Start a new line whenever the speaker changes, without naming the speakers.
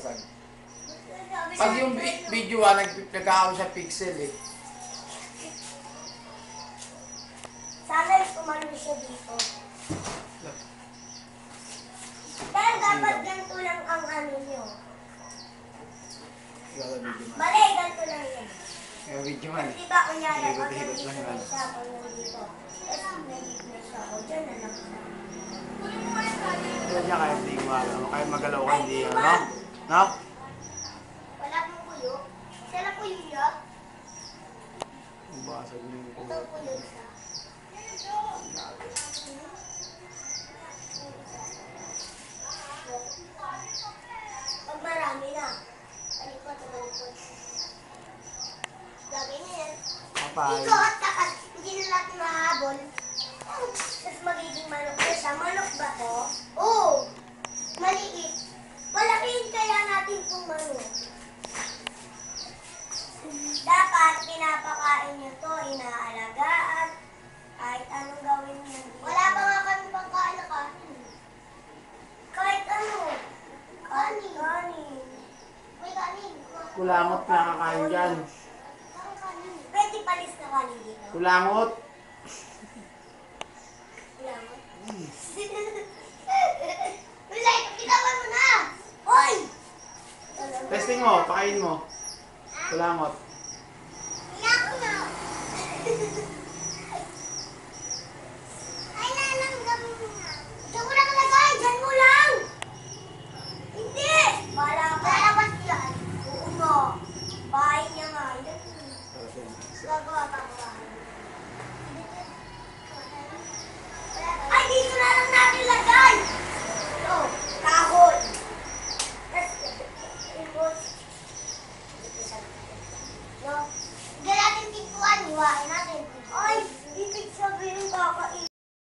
Pag yung video nagkakaroon sa pixel eh.
Sana kumano siya dito. Dahil dapat ganito lang ang ano nyo. Mali, ganito lang yan.
Yung video man.
Diba kunyari, pag
Hilot-hilot
nandito
lang
na
yan.
siya, pag nandito. Tapos nandito na siya, o dyan na lang siya.
Kaya niya kahit hindi gumagalaw. Kahit magalaw ka hindi ano. No?
Wala pong kuyo. Siya lang kuyo niya.
Ang basag na yung
Ito kuyo siya. Pag marami na, talikot na malikot. Lagay niya yan.
Kapay.
Dito at takas, hindi na natin mahabol. Tapos magiging manok na siya. Manok ba to? Oo. Maliit. Malakihin kaya natin itong manok. Dapat pinapakain nyo to, inaalagaan. Kahit anong gawin nyo. Wala pa nga kami pangkain na kanin. Kahit ano. Kanin. Kanin. May kanin.
Kulangot na kakain dyan.
Pwede palis na kanin dito.
Kulangot.
Kulangot. Wala, bitawan mo na! Hoy!
Testing mo, pakain mo. Kulangot.
Kaya ko na. Ay, nalanggam mo na. Diyan mo lang lagay, dyan mo lang! Hindi! Bala ka. Lalabas yan. Oo mo. Bahay niya nga. Gagawa ka ba? Ay, dito na lang natin lagay! Ito, kahoy. No? Hindi natin tingkuan, hiwain natin.